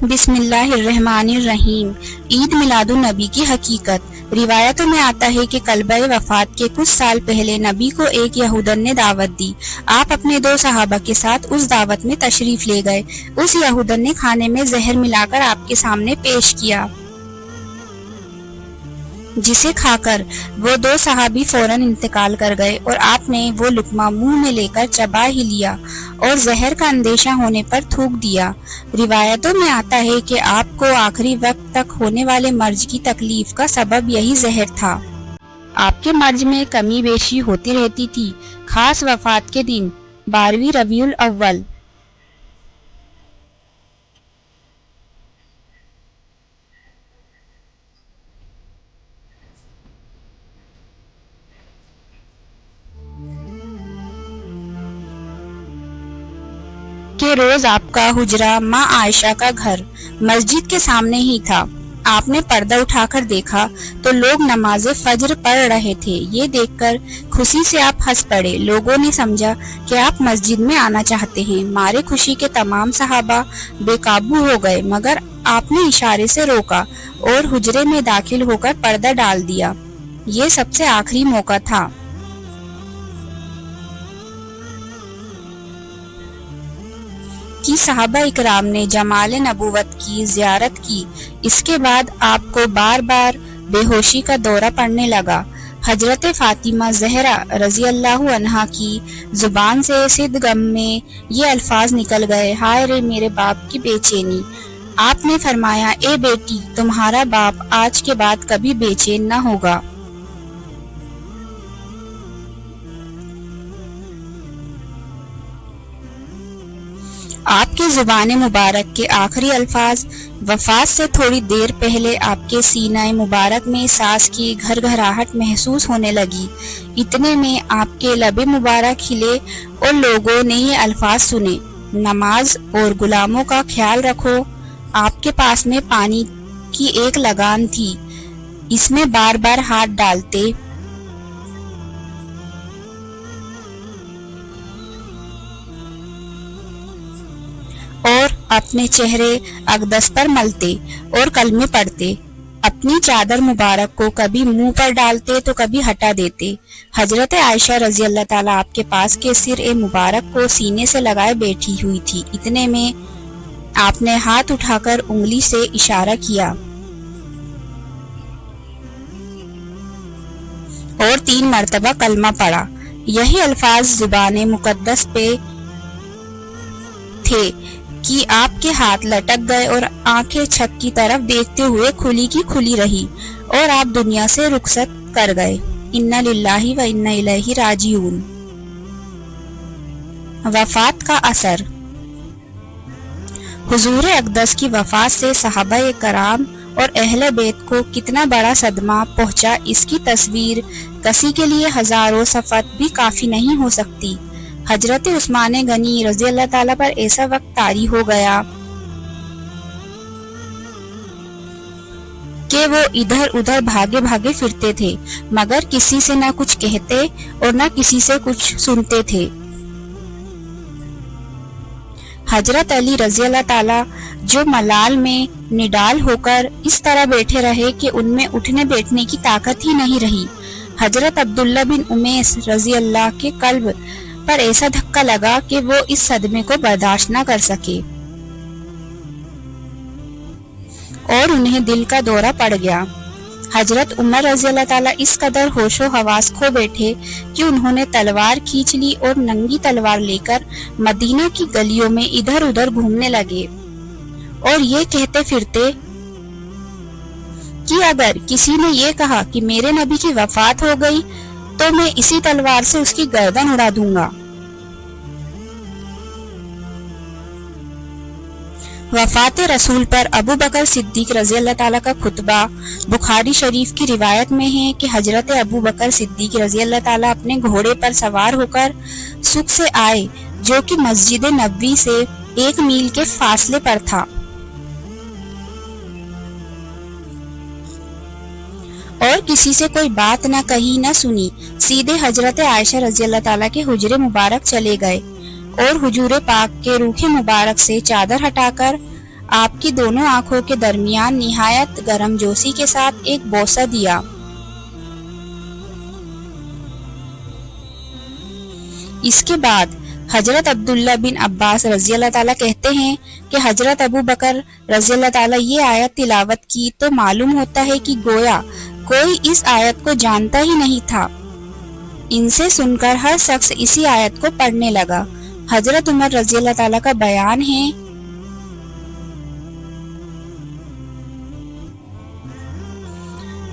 بسم اللہ الرحمن الرحیم۔ عید میلاد النبی کی حقیقت۔ روایتوں میں آتا ہے کہ قلبہ وفات کے کچھ سال پہلے نبی کو ایک یہودن نے دعوت دی۔ آپ اپنے 2 صحابہ کے ساتھ اس دعوت میں تشریف لے گئے۔ اس یہودن نے کھانے میں زہر ملا کر آپ کے سامنے پیش کیا، جسے کھا کر وہ 2 صحابی فوراً انتقال کر گئے اور آپ نے وہ لقمہ منہ میں لے کر چبا ہی لیا اور زہر کا اندیشہ ہونے پر تھوک دیا۔ روایتوں میں آتا ہے کہ آپ کو آخری وقت تک ہونے والے مرض کی تکلیف کا سبب یہی زہر تھا۔ آپ کے مرض میں کمی بیشی ہوتی رہتی تھی، خاص وفات کے دن 12ویں ربیع الاول کے روز آپ کا حجرہ ماں عائشہ کا گھر مسجد کے سامنے ہی تھا۔ آپ نے پردہ اٹھا کر دیکھا تو لوگ نماز فجر پڑھ رہے تھے۔ یہ دیکھ کر خوشی سے آپ ہنس پڑے۔ لوگوں نے سمجھا کہ آپ مسجد میں آنا چاہتے ہیں۔ مارے خوشی کے تمام صحابہ بے قابو ہو گئے، مگر آپ نے اشارے سے روکا اور حجرے میں داخل ہو کر پردہ ڈال دیا۔ یہ سب سے آخری موقع تھا کہ صحابہ اکرام نے جمال نبوت کی زیارت کی۔ اس کے بعد آپ کو بار بار بے ہوشی کا دورہ پڑنے لگا۔ حضرت فاطمہ زہرا رضی اللہ عنہا کی زبان سے صد غم میں یہ الفاظ نکل گئے، ہائے رے میرے باپ کی بے چینی۔ آپ نے فرمایا، اے بیٹی، تمہارا باپ آج کے بعد کبھی بے چین نہ ہوگا۔ آپ کے زبان مبارک کے آخری الفاظ وفات سے تھوڑی دیر پہلے آپ کے سینہ مبارک میں سانس کی گھرگھراہٹ محسوس ہونے لگی۔ اتنے میں آپ کے لب مبارک ہلے اور لوگوں نے یہ الفاظ سنے، نماز اور غلاموں کا خیال رکھو۔ آپ کے پاس میں پانی کی ایک لگان تھی، اس میں بار بار ہاتھ ڈالتے اور اپنے چہرے اقدس پر ملتے اور کلمے پڑھتے۔ اپنی چادر مبارک کو کبھی منہ پر ڈالتے تو کبھی ہٹا دیتے۔ حضرت عائشہ رضی اللہ تعالیٰ آپ کے پاس کے سر مبارک کو سینے سے لگائے بیٹھی ہوئی تھی۔ اتنے میں آپ نے ہاتھ اٹھا کر انگلی سے اشارہ کیا اور 3 مرتبہ کلمہ پڑھا۔ یہی الفاظ زبان مقدس پہ تھے کہ آپ کے ہاتھ لٹک گئے اور آنکھیں چھت کی طرف دیکھتے ہوئے کھلی کی کھلی رہی اور آپ دنیا سے رخصت کر گئے۔ انا للہ و انا الیہ راجعون۔ وفات کا اثر۔ حضور اقدس کی وفات سے صحابہ کرام اور اہل بیت کو کتنا بڑا صدمہ پہنچا، اس کی تصویر کسی کے لیے ہزاروں صفحات بھی کافی نہیں ہو سکتی۔ حضرت عثمان غنی رضی اللہ تعالیٰ پر ایسا وقت طاری ہو گیا کہ وہ ادھر ادھر بھاگے بھاگے پھرتے تھے، مگر کسی سے نہ کچھ کہتے اور نہ کسی سے کچھ سنتے تھے۔ حضرت علی رضی اللہ تعالیٰ جو ملال میں نڈال ہو کر اس طرح بیٹھے رہے کہ ان میں اٹھنے بیٹھنے کی طاقت ہی نہیں رہی۔ حضرت عبداللہ بن امیس رضی اللہ کے قلب پر ایسا دھکا لگا کہ وہ اس صدمے کو برداشت نہ کر سکے اور انہیں دل کا دورہ پڑ گیا۔ حضرت عمر رضی اللہ تعالیٰ اس قدر ہوش و حواس کھو بیٹھے کہ انہوں نے تلوار کھینچ لی اور ننگی تلوار لے کر مدینہ کی گلیوں میں ادھر ادھر گھومنے لگے اور یہ کہتے پھرتے کہ اگر کسی نے یہ کہا کہ میرے نبی کی وفات ہو گئی تو میں اسی تلوار سے اس کی گردن اڑا دوں گا۔ وفات رسول پر ابو بکر صدیق رضی اللہ تعالیٰ کا خطبہ۔ بخاری شریف کی روایت میں ہے کہ حضرت ابو بکر صدیق رضی اللہ تعالیٰ اپنے گھوڑے پر سوار ہو کر سوق سے آئے، جو کہ مسجد نبوی سے 1 میل کے فاصلے پر تھا، اور کسی سے کوئی بات نہ کہی نہ سنی، سیدھے حضرت عائشہ رضی اللہ تعالیٰ کے حجرے مبارک چلے گئے اور حضور پاک کے روخ مبارک سے چادر ہٹا کر آپ کی دونوں آنکھوں کے درمیان نہایت گرمجوشی کے ساتھ ایک بوسہ دیا۔ اس کے بعد حضرت عبداللہ بن عباس رضی اللہ تعالیٰ کہتے ہیں کہ حضرت ابو بکر رضی اللہ تعالیٰ یہ آیت تلاوت کی تو معلوم ہوتا ہے کہ گویا کوئی اس آیت کو جانتا ہی نہیں تھا۔ ان سے سن کر ہر شخص اسی آیت کو پڑھنے لگا۔ حضرت عمر رضی اللہ تعالیٰ کا بیان ہے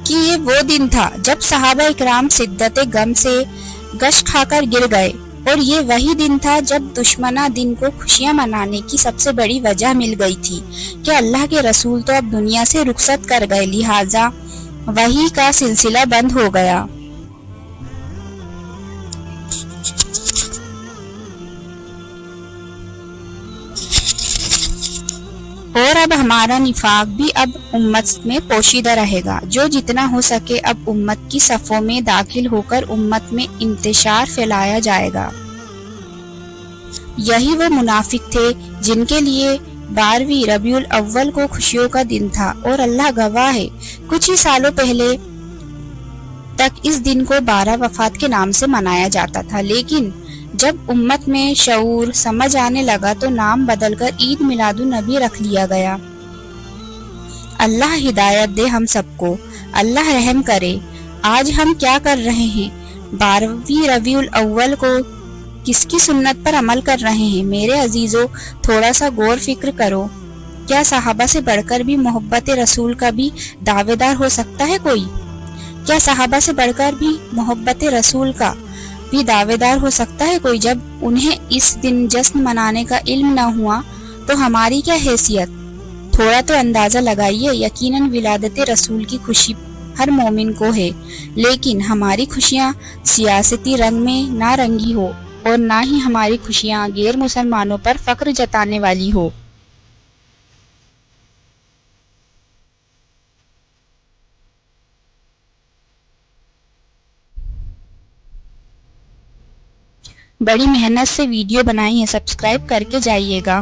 کہ یہ وہ دن تھا جب صحابہ اکرام شدت غم سے غش کھا کر گر گئے، اور یہ وہی دن تھا جب دشمنہ دن کو خوشیاں منانے کی سب سے بڑی وجہ مل گئی تھی کہ اللہ کے رسول تو اب دنیا سے رخصت کر گئے، لہٰذا وحی کا سلسلہ بند ہو گیا۔ اور اب ہمارا نفاق بھی اب امت میں پوشیدہ رہے گا، جو جتنا ہو سکے اب امت کی صفوں میں داخل ہو کر امت میں انتشار پھیلایا جائے گا۔ یہی وہ منافق تھے جن کے لیے 12ویں ربیع الاول کو خوشیوں کا دن تھا، اور اللہ گواہ ہے کچھ ہی سالوں پہلے تک اس دن کو 12 وفات کے نام سے منایا جاتا تھا، لیکن جب امت میں شعور سمجھ آنے لگا تو نام بدل کر عید میلاد النبی رکھ لیا گیا۔ اللہ ہدایت دے ہم سب کو، اللہ رحم کرے۔ آج ہم کیا کر رہے ہیں؟ 12ویں ربیع الاول کو کس کی سنت پر عمل کر رہے ہیں؟ میرے عزیزو، تھوڑا سا غور فکر کرو۔ کیا صحابہ سے بڑھ کر بھی محبت رسول کا بھی دعوے دار ہو سکتا ہے کوئی؟ کیا صحابہ سے بڑھ کر بھی محبت رسول کا بھی دعوے دار ہو سکتا ہے کوئی؟ جب انہیں اس دن جشن منانے کا علم نہ ہوا تو ہماری کیا حیثیت؟ تھوڑا تو اندازہ لگائیے۔ یقیناً ولادت رسول کی خوشی ہر مومن کو ہے، لیکن ہماری خوشیاں سیاسی رنگ میں نہ رنگی ہو، اور نہ ہی ہماری خوشیاں غیر مسلمانوں پر فخر جتانے والی ہو۔ بڑی محنت سے ویڈیو بنائی ہے، سبسکرائب کر کے جائیے گا۔